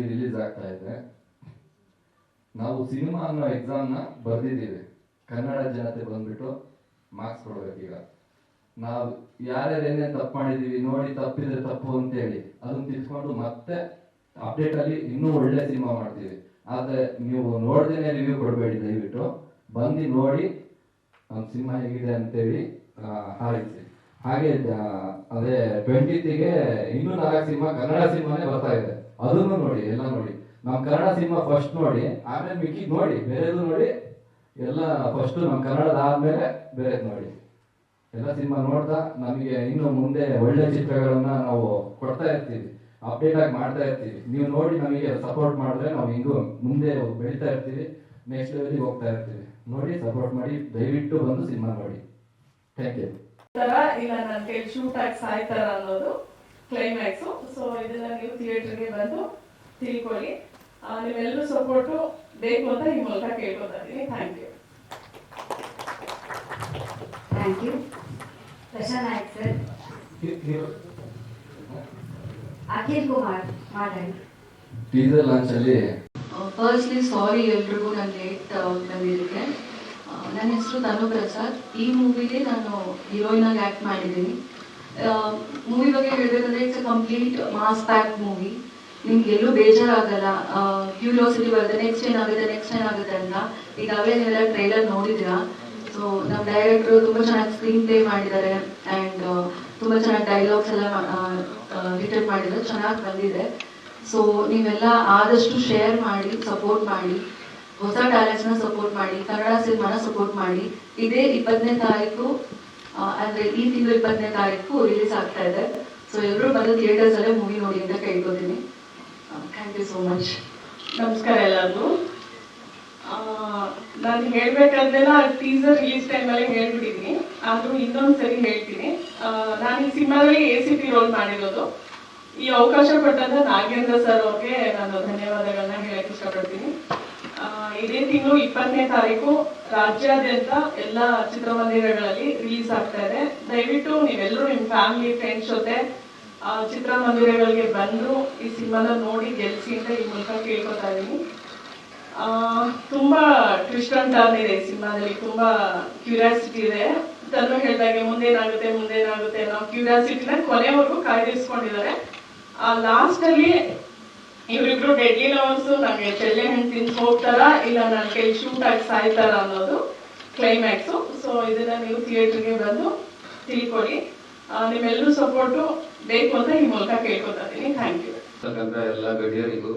Release ಆಗ್ತಾ ಇದೆ. ನಾವು ಸಿನಿಮಾ ಅನ್ನೋ ಎಕ್ಸಾಮ್ನ ಬರ್ದಿದ್ದೀವಿ. ಕನ್ನಡ ಜನತೆ ಬಂದ್ಬಿಟ್ಟು ಮಾರ್ಕ್ಸ್ ಕೊಡ್ಬೇಕು. ಈಗ ನಾವು ಯಾರ್ಯಾರು ಏನೇನು ತಪ್ಪು ಮಾಡಿದೀವಿ ನೋಡಿ, ತಪ್ಪಿದ್ರೆ ತಪ್ಪು ಅಂತೇಳಿ ಅದನ್ನ ತಿಳ್ಕೊಂಡು ಮತ್ತೆ ಅಪ್ಡೇಟ್ ಅಲ್ಲಿ ಇನ್ನೂ ಒಳ್ಳೆ ಸಿನಿಮಾ ಮಾಡ್ತೀವಿ. ಆದ್ರೆ ನೀವು ನೋಡ್ದೇನೆ ರಿವ್ಯೂ ಕೊಡಬೇಡಿ, ದಯವಿಟ್ಟು ಬಂದು ನೋಡಿ ನಮ್ಮ ಸಿನಿಮಾ ಹೇಗಿದೆ ಅಂತೇಳಿ ಹಾರೈಸಿ. ಹಾಗೆ ಅದೇ 20ಗೆ ಇನ್ನೂ 4 ಸಿನಿಮಾ ಕನ್ನಡ ಸಿನಿಮಾನೇ ಬರ್ತಾ ಇದೆ, ಅದನ್ನು ನೋಡಿ, ಎಲ್ಲ ನೋಡಿ. ನಮ್ಮ ಕನ್ನಡ ಸಿನಿಮಾ ಫಸ್ಟ್ ನೋಡಿ, ಆಮೇಲೆ ಮಿಕ್ಕಿದ್ ನೋಡಿ, ಬೇರೆದು ನೋಡಿ. ಎಲ್ಲ ಫಸ್ಟ್ ನಮ್ಮ ಕನ್ನಡದ ಆದ್ಮೇಲೆ ಬೇರೆ ನೋಡಿ. ಎಲ್ಲ ಸಿನಿಮಾ ನೋಡ್ತಾ ನಮಗೆ ಇನ್ನು ಮುಂದೆ ಒಳ್ಳೆ ಚಿತ್ರಗಳನ್ನ ನಾವು ಕೊಡ್ತಾ ಇರ್ತೀವಿ, ಅಪ್ಡೇಟ್ ಆಗಿ ಮಾಡ್ತಾ ಇರ್ತೀವಿ. ನೀವು ನೋಡಿ ನಮಗೆ ಸಪೋರ್ಟ್ ಮಾಡಿದ್ರೆ ನಾವು ಹಿಂಗೂ ಮುಂದೆ ಬೆಳೀತಾ ಇರ್ತೀವಿ, ನೆಕ್ಸ್ಟ್ ಲೆವೆಲ್ಗೆ ಹೋಗ್ತಾ ಇರ್ತೀವಿ. ನೋಡಿ, ಸಪೋರ್ಟ್ ಮಾಡಿ, ದಯವಿಟ್ಟು ಬಂದು ಸಿನಿಮಾ ನೋಡಿ. Thank you. ಇಲ್ಲ ನನ್ನ ಕೈ ಶೂಟ್ ಆಗಿ ಸಾಯ್ತಾರ ಅನ್ನೋದು ಕ್ಲೈಮ್ಯಾಕ್ಸು. ಸೊ ಇದನ್ನ ನೀವು ಥಿಯೇಟರ್ಗೆ ಬಂದು ತಿಳ್ಕೊಳ್ಳಿ. ನೀವೆಲ್ಲರೂ ಸಪೋರ್ಟು ಬೇಕು ಅಂತ ಈ ಮೂಲಕ ಕೇಳ್ಕೊತಾ ಇದ್ದೀನಿ. Thank you. Thank you. Prashanth Nayak sir. Akhil Kumar ಮಾತಾಡಿ. ಟೀಸರ್ ಲಾಂಚ್ ಅಲ್ಲಿ ಫಸ್ಟ್ಲಿ ಸಾರಿ ಎಲ್ರಿಗೂ ನಾನು ಲೇಟ್ ಬಂದಿದ್ದಕ್ಕೆ. ನನ್ನ ಹೆಸರು ತನು ಪ್ರಸಾದ್. ಈ ಮೂವಿಗೆ ನಾನು ಹೀರೋಯಿನ್ ಆಗಿ ಆ್ಯಕ್ಟ್ ಮಾಡಿದ್ದೀನಿ. ಮೂವಿ ಬಗ್ಗೆ ಹೇಳಬೇಕಂದ್ರೆ it's a complete mass pack movie. ನಿಮ್ಗೆ ಎಲ್ಲೂ ಬೇಜಾರಾಗಲ್ಲ, ಕ್ಯೂರಿಯಾಸಿಟಿ ಬರುತ್ತೆ ನೆಕ್ಸ್ಟ್ ಏನಾಗುತ್ತೆ ಅಂತ. ಈಗಾಗಲೇ ನೀವೆಲ್ಲ ಟ್ರೈಲರ್ ನೋಡಿದ್ದೀರಾ. ಸೊ ನಮ್ಮ ಡೈರೆಕ್ಟ್ರು ತುಂಬ ಚೆನ್ನಾಗಿ ಸ್ಕ್ರೀನ್ ಪ್ಲೇ ಮಾಡಿದ್ದಾರೆ ಆ್ಯಂಡ್ ತುಂಬ ಚೆನ್ನಾಗಿ ಡೈಲಾಗ್ಸ್ ಎಲ್ಲ ರಿಟರ್ನ್ ಮಾಡಿದ್ದಾರೆ, ಚೆನ್ನಾಗಿ ಬಂದಿದೆ. ಸೊ ನೀವೆಲ್ಲ ಆದಷ್ಟು ಶೇರ್ ಮಾಡಿ, ಸಪೋರ್ಟ್ ಮಾಡಿ, ಹೊಸ ಟ್ಯಾಲೆಂಟ್ಸ್ನ ಸಪೋರ್ಟ್ ಮಾಡಿ, ಕನ್ನಡ ಸಿನಿಮಾನ ಸಪೋರ್ಟ್ ಮಾಡಿ. ಇದೇ 20ನೇ ತಾರೀಕು ಅಂದರೆ ಈ ತಿಂಗಳು 20ನೇ ತಾರೀಕು ರಿಲೀಸ್ ಆಗ್ತಾ ಇದೆ. ಸೊ ಎಲ್ಲರೂ ಬಂದು ಥಿಯೇಟರ್ಸಲ್ಲೇ ಮೂವಿ ನೋಡಿ ಅಂತ ಕೇಳ್ಕೊತೀನಿ. Thank you so much. ನಮಸ್ಕಾರ ಎಲ್ಲರಿಗೂ. ನಾನು ಹೇಳ್ಬೇಕಂದ್ರೆಲ್ಲ ಟೀಸರ್ ರಿಲೀಸ್ ಟೈಮಲ್ಲಿ ಹೇಳ್ಬಿಟ್ಟಿದ್ದೀನಿ, ಆದರೂ ಇನ್ನೊಂದ್ಸರಿ ಹೇಳ್ತೀನಿ. ನಾನು ಈ ಸಿನಿಮಾದಲ್ಲಿ ACP ರೋಲ್ ಮಾಡಿರೋದು. ಈ ಅವಕಾಶ ಕೊಟ್ಟಂತ ನಾಗೇಂದ್ರ ಸರ್ ಅವ್ರಿಗೆ ನಾನು ಧನ್ಯವಾದಗಳನ್ನ ಹೇಳಕ್ ಇಷ್ಟಪಡ್ತೀನಿ. ಇದೇ ತಿಂಗಳು 20ನೇ ತಾರೀಕು ರಾಜ್ಯಾದ್ಯಂತ ಎಲ್ಲ ಚಿತ್ರಮಂದಿರಗಳಲ್ಲಿ ರಿಲೀಸ್ ಆಗ್ತಾ ಇದೆ. ದಯವಿಟ್ಟು ನೀವೆಲ್ಲರೂ ನಿಮ್ಮ ಫ್ಯಾಮಿಲಿ ಫ್ರೆಂಡ್ಸ್ ಜೊತೆ ಚಿತ್ರಮಂದಿರಗಳಿಗೆ ಬಂದು ಈ ಸಿನಿಮಾನ ನೋಡಿ ಗೆಲ್ಸಿ ಅಂತ ಈ ಮೂಲಕ ಕೇಳ್ಕೊತಾ ಇದ್ದೀನಿ. ತುಂಬಾ ಟ್ವಿಸ್ಟ್ ಅಂಡ್ ಟರ್ನ್ ಇದೆ ಈ ಸಿನಿಮಾದಲ್ಲಿ, ತುಂಬಾ ಕ್ಯೂರಿಯಾಸಿಟಿ ಇದೆ. ತನು ಹೇಳಿದಾಗೆ ಮುಂದೇನಾಗುತ್ತೆ ನಾವು ಕ್ಯೂರಿಯಾಸಿಟಿನ ಕೊನೆವರೆಗೂ ಕಾಯ್ದಿರಿಸ್ಕೊಂಡಿದ್ದಾರೆ. ಲಾಸ್ಟ್ ಅಲ್ಲಿ ಇವರಿಬ್ರು ಡೆಡ್ಲಿ ಲವರ್ಸ್ ನಮಗೆ ಚೆಲ್ಲೆ ಹಣ್ಣು ತಿನ್ಸ್ ಹೋಗ್ತಾರ, ಇಲ್ಲ ನನ್ನ ಕೈ ಶೂಟ್ ಆಗಿ ಸಾಯ್ತಾರ ಅನ್ನೋದು ಕ್ಲೈಮ್ಯಾಕ್ಸು. ಸೊ ಇದನ್ನ ನೀವು ಥಿಯೇಟರ್ಗೆ ಬಂದು ತಿಳ್ಕೊಳ್ಳಿ. ನಿಮ್ಮೆಲ್ಲರೂ ಸಪೋರ್ಟು ಬೇಕು ಅಂತ ಈ ಮೂಲಕ ಕೇಳ್ಕೊತಾ ಇದ್ದೀನಿ. Thank you. ಎಲ್ಲ ಗಣ್ಯರಿಗೂ,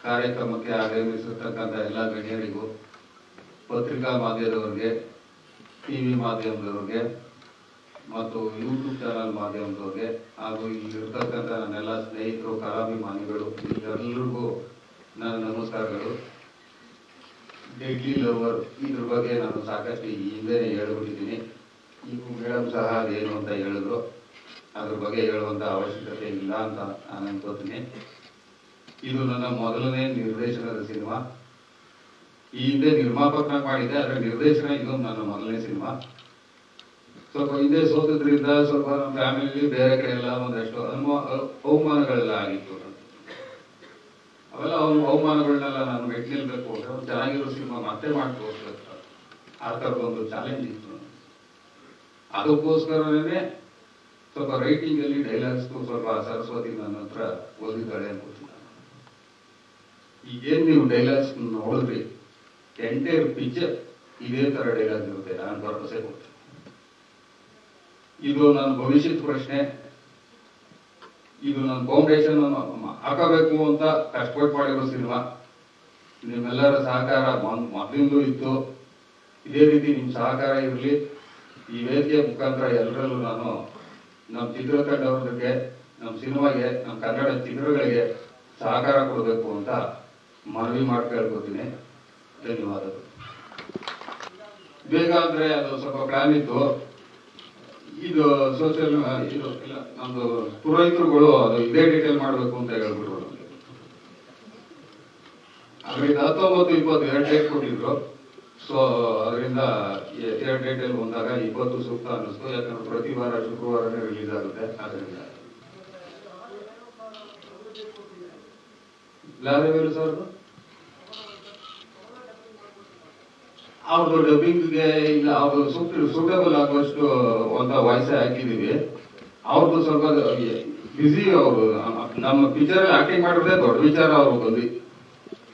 ಕಾರ್ಯಕ್ರಮಕ್ಕೆ ಆಗಮಿಸಿರ್ತಕ್ಕಂಥ ಎಲ್ಲ ಗಣ್ಯರಿಗೂ, ಪತ್ರಿಕಾ ಮಾಧ್ಯಮದವರಿಗೆ, ಟಿವಿ ಮಾಧ್ಯಮದವ್ರಿಗೆ ಮತ್ತು ಯೂಟ್ಯೂಬ್ ಚಾನಲ್ ಮಾಧ್ಯಮದವ್ರಿಗೆ ಹಾಗೂ ಇಲ್ಲಿರ್ತಕ್ಕಂಥ ನನ್ನೆಲ್ಲ ಸ್ನೇಹಿತರು, ಕಲಾಭಿಮಾನಿಗಳು, ಎಲ್ಲರಿಗೂ ನನ್ನ ನಮಸ್ಕಾರಗಳು. ಡೆಡ್ಲಿ ಲವರ್ ಇದ್ರ ಬಗ್ಗೆ ನಾನು ಸಾಕಷ್ಟು ಹಿಂದೆ ಹೇಳ್ಬಿಟ್ಟಿದ್ದೀನಿ. ಈಗ ಮೇಡಮ್ ಸಹ ಅದೇನು ಅಂತ ಹೇಳಿದ್ರು, ಅದ್ರ ಬಗ್ಗೆ ಹೇಳುವಂಥ ಅವಶ್ಯಕತೆ ಇಲ್ಲ ಅಂತ ನಾನು ಅನ್ಕೋತೀನಿ. ಇದು ನನ್ನ ಮೊದಲನೇ ನಿರ್ದೇಶನದ ಸಿನಿಮಾ. ಈ ಹಿಂದೆ ನಿರ್ಮಾಪಕನಾಗಿ ಮಾಡಿದ್ದೆ, ಅದರ ನಿರ್ದೇಶನ ಇದು ನನ್ನ ಮೊದಲನೇ ಸಿನಿಮಾ. ಸ್ವಲ್ಪ ಹಿಂದೆ ಸೋತದ್ರಿಂದ ಸ್ವಲ್ಪ ನಮ್ಮ ಫ್ಯಾಮಿಲಿ ಬೇರೆ ಕಡೆ ಎಲ್ಲ ಒಂದಷ್ಟು ಅವಮಾನಗಳೆಲ್ಲ ಆಗಿತ್ತು. ಅವೆಲ್ಲ ಅವಮಾನಗಳನ್ನೆಲ್ಲ ನಾನು ಮೆಟ್ಟಿ ನಿಲ್ಬೇಕು ಅಂದ್ರೆ ಒಂದು ಚೆನ್ನಾಗಿರೋ ಸಿನಿಮಾ ಮತ್ತೆ ಮಾಡಿ ತೋರಿಸ್ಬೇಕು, ಆ ಥರದೊಂದು ಚಾಲೆಂಜ್ ಇತ್ತು. ಅದಕ್ಕೋಸ್ಕರನೇ ಸ್ವಲ್ಪ ರೈಟಿಂಗ್ ಅಲ್ಲಿ ಡೈಲಾಗ್ಸ್ ಸ್ವಲ್ಪ ಸರಸ್ವತಿ ನನ್ನ ಹತ್ರ ಓದಿದ್ದಾಳೆ ಅನ್ಕೋತೀನಿ. ಈಗೇನು ನೀವು ಡೈಲಾಗ್ಸ್ ನೋಡಿದ್ರಿ, ಎಂಟೈರ್ ಪಿಕ್ಚರ್ ಇದೇ ತರ ಡೈಲಾಗ್ ಇರುತ್ತೆ, ನಾನು ಭರವಸೆ ಕೊಡ್ತೀನಿ. ಇದು ನನ್ನ ಭವಿಷ್ಯದ ಪ್ರಶ್ನೆ. ಇದು ನನ್ನ ಫೌಂಡೇಶನ್ ಹಾಕಬೇಕು ಅಂತ ಕಷ್ಟಪಟ್ಟು ಮಾಡಿರೋ ಸಿನಿಮಾ. ನಿಮ್ಮೆಲ್ಲರ ಸಹಕಾರ ಮೊದಲಿಂದಲೂ ಇತ್ತು, ಇದೇ ರೀತಿ ನಿಮ್ಮ ಸಹಕಾರ ಇರಲಿ. ಈ ವೇದಿಕೆ ಮುಖಾಂತರ ಎಲ್ಲರಲ್ಲೂ ನಾನು ನಮ್ಮ ಚಿತ್ರತಂಡವರಿಗೆ, ನಮ್ಮ ಸಿನಿಮಾಗೆ, ನಮ್ಮ ಕನ್ನಡ ಚಿತ್ರಗಳಿಗೆ ಸಹಕಾರ ಕೊಡಬೇಕು ಅಂತ ಮನವಿ ಮಾಡಿ ಕೇಳ್ಕೊತೀನಿ. ಧನ್ಯವಾದಗಳು. ಬೇಗ ಅಂದ್ರೆ ಅದು ಸ್ವಲ್ಪ ಪ್ಲಾನ್ ಇತ್ತು. ಇದು ಸೋಷಿಯಲ್ ಇದು ಇಲ್ಲ, ನಮ್ದು ಪುರೋಹಿತರುಗಳು ಅದು ಇದೇ ಡೀಟೇಲ್ ಮಾಡಬೇಕು ಅಂತ ಹೇಳ್ಬಿಟ್ರು. ಅದರಿಂದ 19, 20 2 ಡೇಟ್ ಕೊಟ್ಟಿದ್ರು. ಸೊ ಅದರಿಂದ 2 ಡೇಟಲ್ಲಿ ಬಂದಾಗ 20 ಸೂಕ್ತ ಅನ್ನಿಸ್ತು. ಯಾಕಂದ್ರೆ ಪ್ರತಿ ವಾರ ಶುಕ್ರವಾರನೇ ರಿಲೀಸ್ ಆಗುತ್ತೆ. ಅದರಿಂದ ಲಾವೇಲು ಸರ್ ಅವ್ರದ್ದು ಡಬ್ಬಿಂಗ್ಗೆ ಇಲ್ಲ, ಅವ್ರದ್ದು ಸೂಟಬಲ್ ಆಗುವಷ್ಟು ಒಂದು ವಾಯ್ಸೇ ಹಾಕಿದೀವಿ. ಅವ್ರದ್ದು ಸ್ವಲ್ಪ ಬಿಸಿ. ಅವರು ನಮ್ಮ ಪಿಕ್ಚರ್ ಆಕ್ಟಿಂಗ್ ಮಾಡಿದ್ರೆ ದೊಡ್ಡ ವಿಚಾರ. ಅವ್ರು ಬಂದು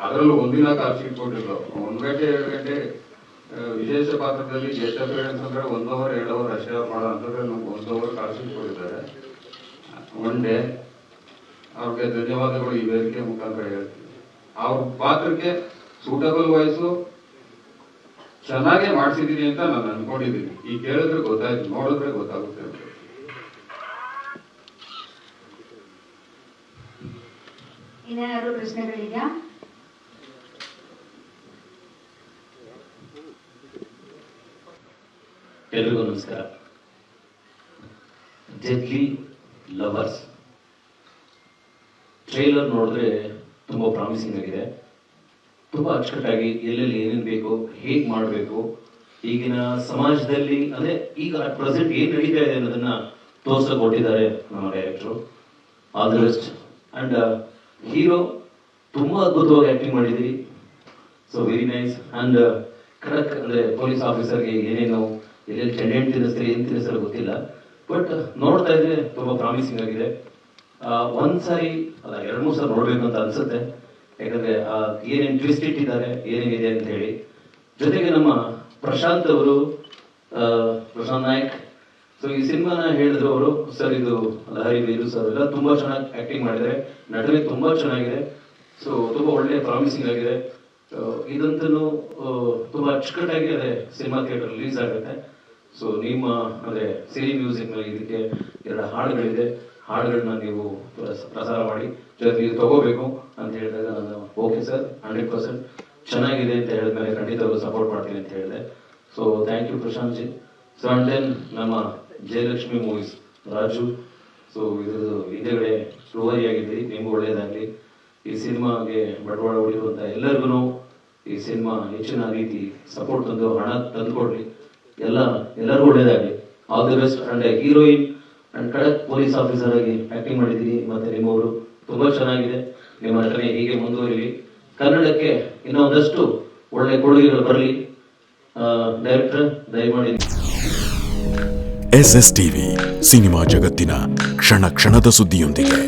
ಅದರಲ್ಲೂ ಒಂದಿನ ಕಾಲ್ ಶೀಟ್ ಕೊಟ್ಟಿದ್ರು. 1 ಗಂಟೆ 2 ಗಂಟೆ ವಿಶೇಷ ಪಾತ್ರದಲ್ಲಿ ಗೆಸ್ಟ್ ಅಪಿಯರೆನ್ಸ್ ಅಂದ್ರೆ 1 ಅವರ್ 2 ಅವರ್ ಅಷ್ಟೇ ಮಾಡೋ ಅಂತಂದ್ರೆ ನಮ್ಗೆ 1 ಅವರ್ ಕಾಲ್ ಶೀಟ್ ಕೊಟ್ಟಿದ್ದಾರೆ. 1 ಡೇ. ಅವ್ರಿಗೆ ಧನ್ಯವಾದಗಳು ಈ ವೇದಿಕೆ ಮುಖಾಂತರ ಹೇಳ್ತೀನಿ. ಅವ್ರ ಪಾತ್ರಕ್ಕೆ ಸೂಟಬಲ್ ವಾಯ್ಸು ಚೆನ್ನಾಗೇ ಮಾಡಿಸಿದೀನಿ ಅಂತ ನಾನು ಅನ್ಕೊಂಡಿದ್ದೀನಿ. ಈಗ ಕೇಳಿದ್ರೆ ಗೊತ್ತಾಯ್ತು, ನೋಡಿದ್ರೆ ಗೊತ್ತಾಗುತ್ತೆ ಅಂತ. ಇನ್ನೇನಾದ್ರು ಪ್ರಶ್ನೆಗಳಿದೆಯಾ? ಎಲ್ರಿಗೂ ನಮಸ್ಕಾರ. ಡೆಡ್ಲಿ ಲವರ್ಸ್ ಟ್ರೈಲರ್ ನೋಡಿದ್ರೆ ತುಂಬ ಪ್ರಾಮಿಸಿಂಗ್ ಆಗಿದೆ. ತುಂಬ ಅಚ್ಚುಕಟ್ಟಾಗಿ ಎಲ್ಲೆಲ್ಲಿ ಏನೇನು ಬೇಕು, ಹೇಗೆ ಮಾಡಬೇಕು, ಈಗಿನ ಸಮಾಜದಲ್ಲಿ ಅದೇ ಈಗ ಪ್ರೆಸೆಂಟ್ ಏನು ನಡೀತಾ ಇದೆ ಅನ್ನೋದನ್ನ ತೋರ್ಸಕ್ಕೆ ಕೊಟ್ಟಿದ್ದಾರೆ ನಮ್ಮ ಡೈರೆಕ್ಟ್ರು. All the best. And hero ತುಂಬ ಅದ್ಭುತವಾಗಿ ಆಕ್ಟಿಂಗ್ ಮಾಡಿದ್ದೀರಿ. So very nice. ಅಂಡ್ ಖಡಕ್ ಅಂದರೆ ಪೊಲೀಸ್ ಆಫೀಸರ್ಗೆ ಏನೇನು ಎಲ್ಲೆಲ್ಲಿ ಟೆಂಡೆಂಟ್ ತಿನ್ನಿಸ್ತಾರೆ, ಏನು ತಿನ್ನಿಸ್ತಾರೆ ಗೊತ್ತಿಲ್ಲ. ಬಟ್ ನೋಡ್ತಾ ಇದ್ರೆ ತುಂಬ ಪ್ರಾಮಿಸಿಂಗ್ ಆಗಿದೆ. ಒಂದ್ಸಾರಿ ಅಲ್ಲ 2-3 ಸಲ ನೋಡ್ಬೇಕು ಅಂತ ಅನ್ಸುತ್ತೆ. ಯಾಕಂದ್ರೆ ಏನೇನು ಟ್ವಿಸ್ಟ್ ಇಟ್ಟಿದ್ದಾರೆ, ಏನೇನಿದೆ ಅಂತ ಹೇಳಿ. ಜೊತೆಗೆ ನಮ್ಮ ಪ್ರಶಾಂತ್ ಅವರು, ಪ್ರಶಾಂತ್ ನಾಯ್ಕ್. ಸೊ ಈ ಸಿನಿಮಾನ ಹೇಳಿದ್ರು ಅವರು, ಸರ್ ಇದು ಲಹರಿ ವೀರು ಸರ್ ಎಲ್ಲ ತುಂಬಾ ಚೆನ್ನಾಗಿ ಆಕ್ಟಿಂಗ್ ಮಾಡಿದ್ದಾರೆ, ನಟನೆ ತುಂಬಾ ಚೆನ್ನಾಗಿದೆ. ಸೊ ತುಂಬಾ ಒಳ್ಳೆ ಪ್ರಾಮಿಸಿಂಗ್ ಆಗಿದೆ. ಇದಂತೂ ತುಂಬಾ ಅಚ್ಚುಕಟ್ಟಾಗಿ ಅದೇ ಸಿನಿಮಾ ಥಿಯೇಟರ್ ರಿಲೀಸ್ ಆಗುತ್ತೆ. ಸೊ ನಿಮ್ಮ ಅಂದ್ರೆ ಸಿರಿ ಮ್ಯೂಸಿಕ್ ನಲ್ಲಿ ಇದಕ್ಕೆ 2 ಹಾಡುಗಳಿದೆ. ಹಾಡುಗಳನ್ನ ನೀವು ಪ್ರಸಾರ ಮಾಡಿ ಜೊತೆಗೆ ನೀವು ತಗೋಬೇಕು ಅಂತ ಹೇಳಿದಾಗ ನಾನು ಓಕೆ ಸರ್ 100% ಚೆನ್ನಾಗಿದೆ ಅಂತ ಹೇಳಿದ್ಮೇಲೆ ಖಂಡಿತವಾಗ್ಲೂ ಸಪೋರ್ಟ್ ಮಾಡ್ತೀನಿ ಅಂತ ಹೇಳಿದೆ. So thank you Prashanth ji. So and then ನಮ್ಮ ಜಯಲಕ್ಷ್ಮಿ ಮೂವೀಸ್ ರಾಜು. ಸೊ ಇದು ಹಿಂದೆಗಡೆ ಸ್ಟೋರಿ ಆಗಿದ್ರಿ, ನಿಮಗೂ ಒಳ್ಳೇದಾಗಲಿ. ಈ ಸಿನಿಮಾಗೆ ಬಂಡವಾಳ ಹೊಡೆಯುವಂತ ಎಲ್ಲರಿಗೂ ಈ ಸಿನಿಮಾ ಹೆಚ್ಚಿನ ರೀತಿ ಸಪೋರ್ಟ್ ತಂದು ಹಣ ತಂದುಕೊಡ್ಲಿ, ಎಲ್ಲರಿಗೂ ಒಳ್ಳೇದಾಗಲಿ. All the best. And heroine and ಖಡಕ್ ಪೊಲೀಸ್ ಆಫೀಸರ್ ಆಗಿ ಆಕ್ಟಿಂಗ್ ಮಾಡಿದ್ದೀರಿ. ಮತ್ತೆ ನಿಮ್ಮವರು ತುಂಬಾ ಚೆನ್ನಾಗಿದೆ. ನಿಮ್ಮ ನಟನೆ ಹೀಗೆ ಮುಂದುವರಿಲಿ. ಕನ್ನಡಕ್ಕೆ ಇನ್ನೂ ಒಂದಷ್ಟು ಒಳ್ಳೆ ಕೊಡುಗೆಗಳು ಬರಲಿ. ಡೈರೆಕ್ಟರ್ ದಯಮಾಡಿ. SS ಟಿವಿ ಸಿನಿಮಾ ಜಗತ್ತಿನ ಕ್ಷಣ ಕ್ಷಣದ ಸುದ್ದಿಯೊಂದಿಗೆ.